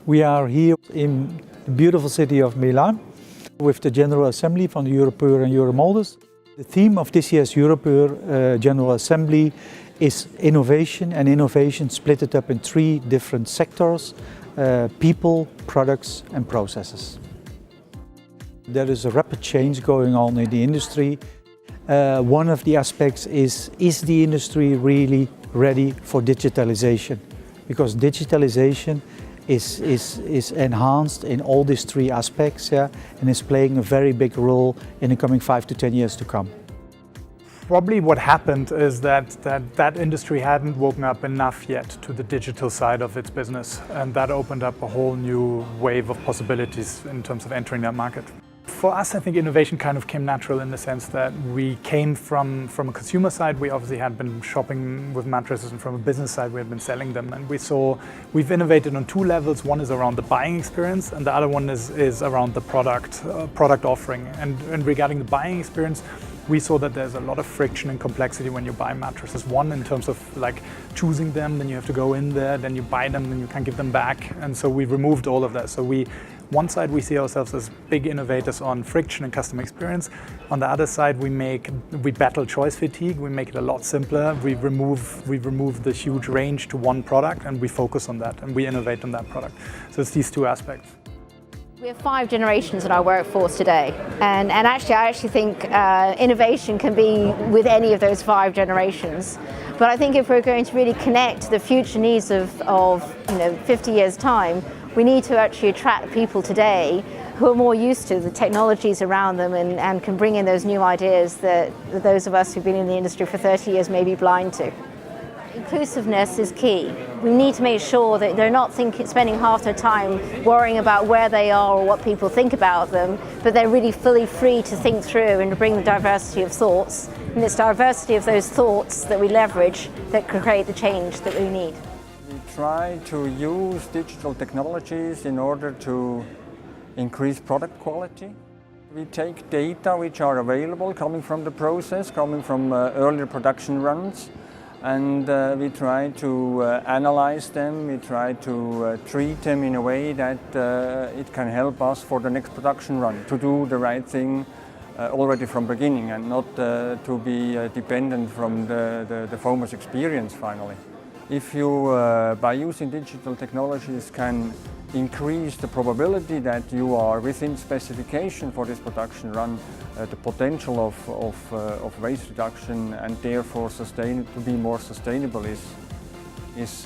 We are here in the beautiful city of Milan with the General Assembly from the EUROPUR and Euromolders. The theme of this year's EUROPUR General Assembly is innovation, and innovation split it up in three different sectors: people, products and processes. There is a rapid change going on in the industry. One of the aspects is the industry really ready for digitalization? Because digitalization is enhanced in all these three aspects, and is playing a very big role in the coming 5 to 10 years to come. Probably what happened is that industry hadn't woken up enough yet to the digital side of its business, and that opened up a whole new wave of possibilities in terms of entering that market. For us, I think innovation kind of came natural in the sense that we came from a consumer side. We obviously had been shopping with mattresses, and from a business side we had been selling them. And we've innovated on two levels. One is around the buying experience, and the other one is around the product offering. And regarding the buying experience, we saw that there's a lot of friction and complexity when you buy mattresses. One, in terms of like choosing them, then you have to go in there, then you buy them, then you can't give them back. And so we removed all of that. So one side we see ourselves as big innovators on friction and customer experience. On the other side we battle choice fatigue. We make it a lot simpler. We remove the huge range to one product, and we focus on that, and we innovate on that product. So it's these two aspects. We have 5 generations in our workforce today, and actually I think innovation can be with any of those 5 generations. But I think if we're going to really connect to the future needs of 50 years' time, we need to actually attract people today who are more used to the technologies around them and can bring in those new ideas that those of us who've been in the industry for 30 years may be blind to. Inclusiveness is key. We need to make sure that they're not spending half their time worrying about where they are or what people think about them, but they're really fully free to think through and to bring the diversity of thoughts. And it's diversity of those thoughts that we leverage that can create the change that we need. We try to use digital technologies in order to increase product quality. We take data which are available, coming from the process, coming from earlier production runs, and we try to analyze them. We try to treat them in a way that it can help us for the next production run to do the right thing already from beginning, and not to be dependent from the foamer's experience finally. If you, by using digital technologies, can increase the probability that you are within specification for this production run, the potential of waste reduction and therefore to be more sustainable is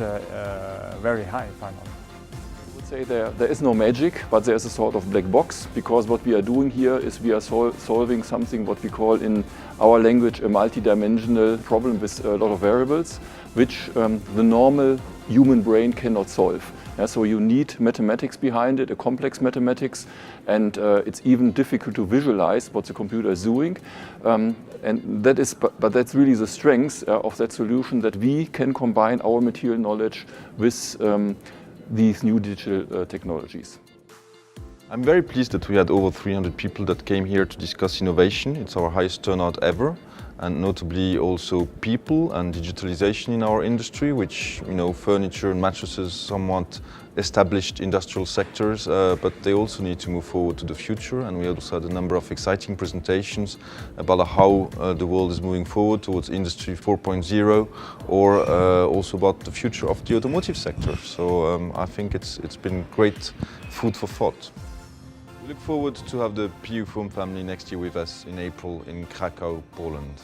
very high finally. I would say there is no magic, but there is a sort of black box, because what we are doing here is we are solving something what we call in our language a multi-dimensional problem with a lot of variables, which the normal human brain cannot solve. So you need mathematics behind it, a complex mathematics, and it's even difficult to visualize what the computer is doing. But that's really the strength of that solution, that we can combine our material knowledge with these new digital technologies. I'm very pleased that we had over 300 people that came here to discuss innovation. It's our highest turnout ever, and notably also people and digitalization in our industry, which, furniture and mattresses, somewhat established industrial sectors, but they also need to move forward to the future. And we also had a number of exciting presentations about how the world is moving forward towards Industry 4.0, or also about the future of the automotive sector. So I think it's been great food for thought. We look forward to have the PU Foam family next year with us in April in Krakow, Poland.